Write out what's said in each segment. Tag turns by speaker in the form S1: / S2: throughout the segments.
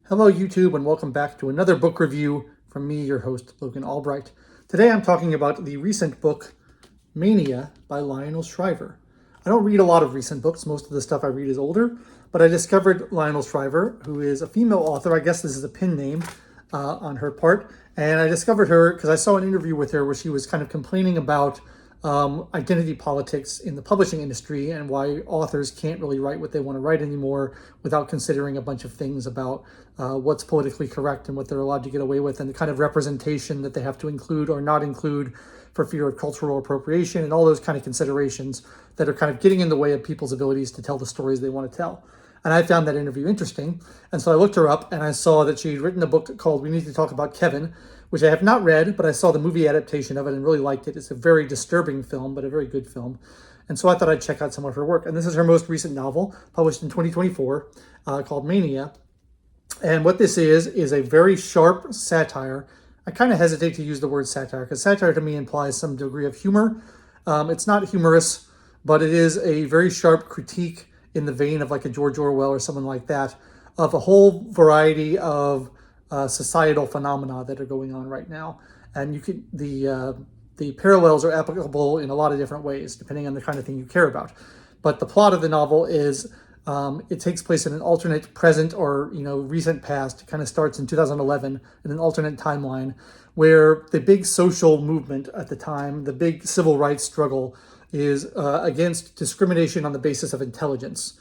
S1: Hello, YouTube, and welcome back to another book review from me, your host, Logan Albright. Today I'm talking about the recent book, Mania by Lionel Shriver. I don't read a lot of recent books. Most of the stuff I read is older, but I discovered Lionel Shriver, who is a female author. I guess this is a pen name on her part. And I discovered her because I saw an interview with her where she was kind of complaining about identity politics in the publishing industry and why authors can't really write what they want to write anymore without considering a bunch of things about what's politically correct and what they're allowed to get away with and the kind of representation that they have to include or not include for fear of cultural appropriation and all those kind of considerations that are kind of getting in the way of people's abilities to tell the stories they want to tell. And I found that interview interesting. And so I looked her up and I saw that she'd written a book called We Need to Talk About Kevin, which I have not read, but I saw the movie adaptation of it and really liked it. It's a very disturbing film, but a very good film. And so I thought I'd check out some of her work. And this is her most recent novel, published in 2024, called Mania. And what this is a very sharp satire. I kind of hesitate to use the word satire because satire to me implies some degree of humor. It's not humorous, but it is a very sharp critique in the vein of like a George Orwell or someone like that, of a whole variety of societal phenomena that are going on right now. And you could the parallels are applicable in a lot of different ways, depending on the kind of thing you care about. But the plot of the novel is it takes place in an alternate present or recent past. It kind of starts in 2011 in an alternate timeline where the big social movement at the time, the big civil rights struggle, is against discrimination on the basis of intelligence.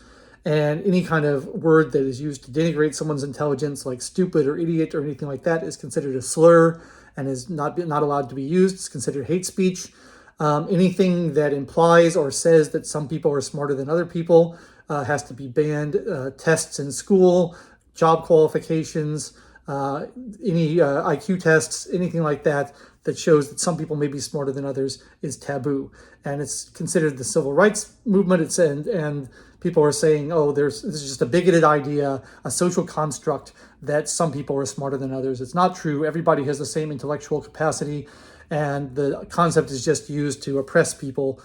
S1: And any kind of word that is used to denigrate someone's intelligence, like stupid or idiot or anything like that, is considered a slur and is not allowed to be used. It's considered hate speech. Anything that implies or says that some people are smarter than other people has to be banned. Tests in school, job qualifications, any IQ tests, anything like that that shows that some people may be smarter than others is taboo. And it's considered the civil rights movement. And people are saying, oh, this is just a bigoted idea, a social construct that some people are smarter than others. It's not true. Everybody has the same intellectual capacity. And the concept is just used to oppress people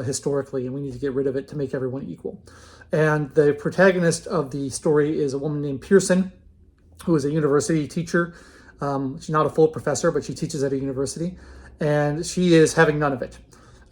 S1: historically, and we need to get rid of it to make everyone equal. And the protagonist of the story is a woman named Pearson, who is a university teacher. She's not a full professor, but she teaches at a university, and she is having none of it.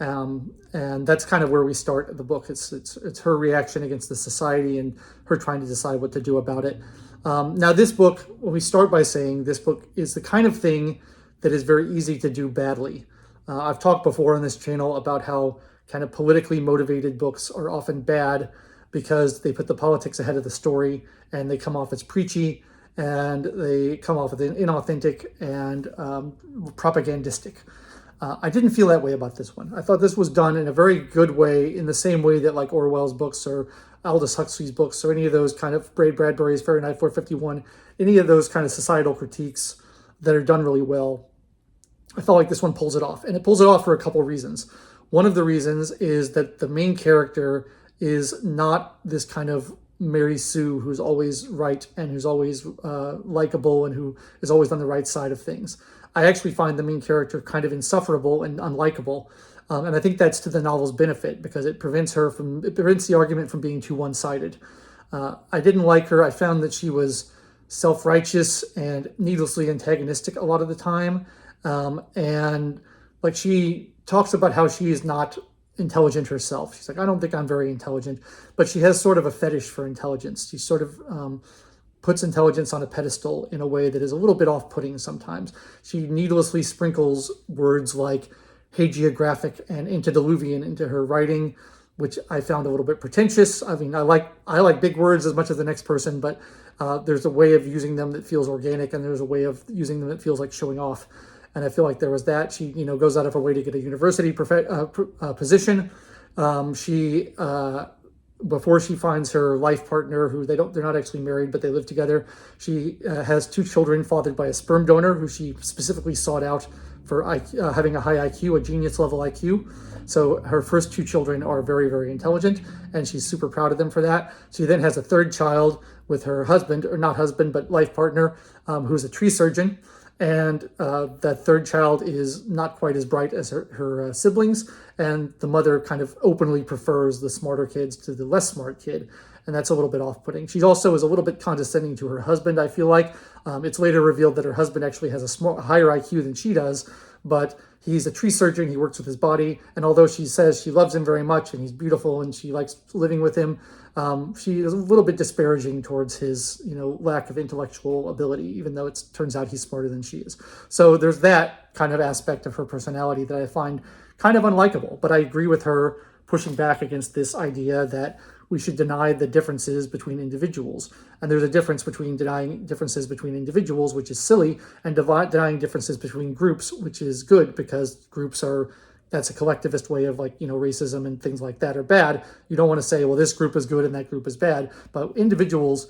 S1: And that's kind of where we start the book. It's her reaction against the society and her trying to decide what to do about it. Now, this book, we start by saying this book is the kind of thing that is very easy to do badly. I've talked before on this channel about how kind of politically motivated books are often bad because they put the politics ahead of the story and they come off as preachy and they come off as inauthentic and propagandistic. I didn't feel that way about this one. I thought this was done in a very good way, in the same way that like Orwell's books or Aldous Huxley's books or any of those kind of Ray Bradbury's Fahrenheit 451, any of those kind of societal critiques that are done really well. I felt like this one pulls it off, and it pulls it off for a couple of reasons. One of the reasons is that the main character is not this kind of Mary Sue who's always right and who's always likable and who is always on the right side of things. I actually find the main character kind of insufferable and unlikable, and I think that's to the novel's benefit because it prevents the argument from being too one-sided. I didn't like her. I found that she was self-righteous and needlessly antagonistic a lot of the time. And like she talks about how she is not intelligent herself. She's like, I don't think I'm very intelligent, but she has sort of a fetish for intelligence. She sort of puts intelligence on a pedestal in a way that is a little bit off-putting sometimes. She needlessly sprinkles words like hagiographic and antediluvian into her writing, which I found a little bit pretentious. I mean, I like big words as much as the next person, but there's a way of using them that feels organic, and there's a way of using them that feels like showing off. And I feel like there was that. She, goes out of her way to get a university position. Before she finds her life partner, who they're not actually married, but they live together. She has 2 children fathered by a sperm donor who she specifically sought out for having a high IQ, a genius level IQ. So her first 2 children are very, very intelligent, and she's super proud of them for that. She then has a 3rd child with her husband, or not husband, but life partner, who's a tree surgeon. And that 3rd child is not quite as bright as her siblings, and the mother kind of openly prefers the smarter kids to the less smart kid. and that's a little bit off-putting. She also is a little bit condescending to her husband, I feel like. It's later revealed that her husband actually has a higher IQ than she does, but he's a tree surgeon, he works with his body, and although she says she loves him very much and he's beautiful and she likes living with him, she is a little bit disparaging towards his, lack of intellectual ability, even though it turns out he's smarter than she is. So there's that kind of aspect of her personality that I find kind of unlikable, but I agree with her pushing back against this idea that we should deny the differences between individuals. And there's a difference between denying differences between individuals, which is silly, and denying differences between groups, which is good, because that's a collectivist way of racism and things like that are bad. You don't want to say, well, this group is good and that group is bad. But individuals,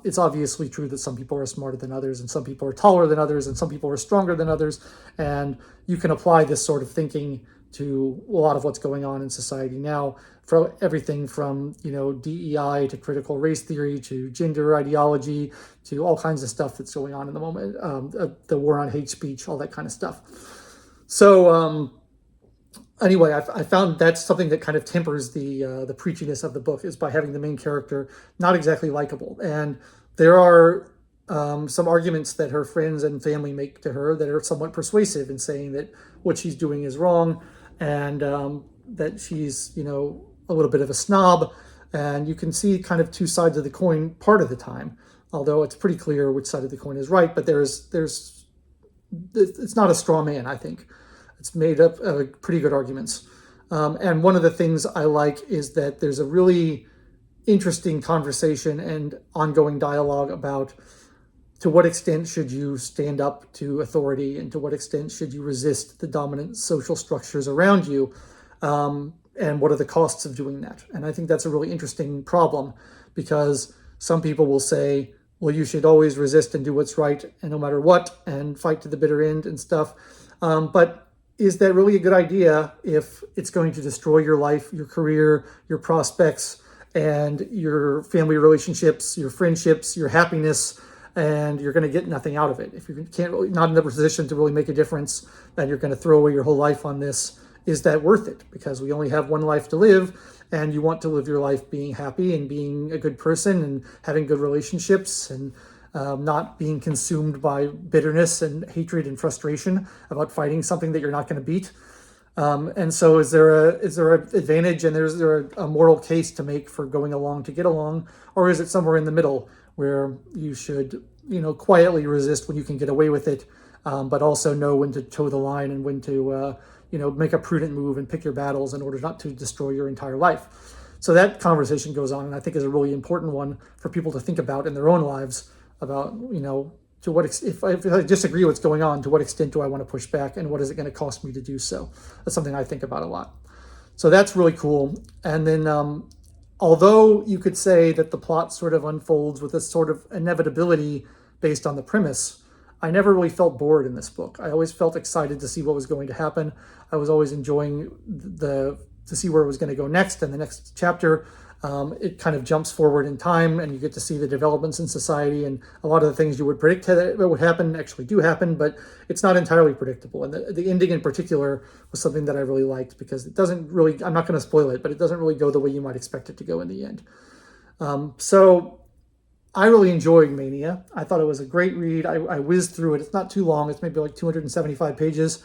S1: it's obviously true that some people are smarter than others, and some people are taller than others, and some people are stronger than others. And you can apply this sort of thinking to a lot of what's going on in society now, for everything from DEI to critical race theory to gender ideology to all kinds of stuff that's going on in the moment, the war on hate speech, all that kind of stuff. So anyway, I found that's something that kind of tempers the preachiness of the book, is by having the main character not exactly likable. And there are some arguments that her friends and family make to her that are somewhat persuasive in saying that what she's doing is wrong, and that she's, a little bit of a snob. And you can see kind of two sides of the coin part of the time, although it's pretty clear which side of the coin is right. But it's not a straw man, I think. It's made up of pretty good arguments. And one of the things I like is that there's a really interesting conversation and ongoing dialogue about to what extent should you stand up to authority, and to what extent should you resist the dominant social structures around you, and what are the costs of doing that. And I think that's a really interesting problem, because some people will say, well, you should always resist and do what's right, and no matter what, and fight to the bitter end and stuff. But is that really a good idea if it's going to destroy your life, your career, your prospects, and your family relationships, your friendships, your happiness, and you're going to get nothing out of it? If you not in a position to really make a difference, then you're going to throw away your whole life on this. Is that worth it? Because we only have one life to live, and you want to live your life being happy and being a good person and having good relationships, and not being consumed by bitterness and hatred and frustration about fighting something that you're not going to beat. And so is there an advantage, and is there a moral case to make for going along to get along? Or is it somewhere in the middle where you should, quietly resist when you can get away with it, but also know when to toe the line and when to, make a prudent move and pick your battles in order not to destroy your entire life? So that conversation goes on, and I think is a really important one for people to think about in their own lives, about, to what if I disagree with what's going on, to what extent do I want to push back, and what is it going to cost me to do so? That's something I think about a lot. So that's really cool. And then although you could say that the plot sort of unfolds with this sort of inevitability based on the premise, I never really felt bored in this book. I always felt excited to see what was going to happen. I was always enjoying to see where it was going to go next. And the next chapter, it kind of jumps forward in time, and you get to see the developments in society, and a lot of the things you would predict that would happen actually do happen, but it's not entirely predictable. And the ending in particular was something that I really liked, because it doesn't really, I'm not going to spoil it, but it doesn't really go the way you might expect it to go in the end. So I really enjoyed Mania. I thought it was a great read. I whizzed through it. It's not too long. It's maybe like 275 pages.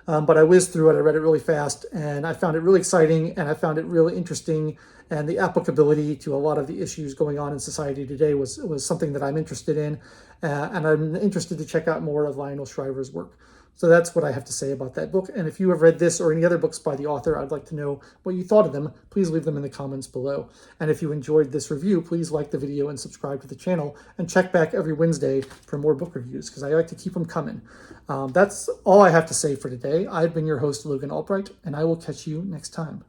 S1: But I whizzed through it. I read it really fast, and I found it really exciting, and I found it really interesting. And the applicability to a lot of the issues going on in society today was something that I'm interested in. And I'm interested to check out more of Lionel Shriver's work. So that's what I have to say about that book. And if you have read this or any other books by the author, I'd like to know what you thought of them. Please leave them in the comments below. And if you enjoyed this review, please like the video and subscribe to the channel, and check back every Wednesday for more book reviews, because I like to keep them coming. That's all I have to say for today. I've been your host, Logan Albright, and I will catch you next time.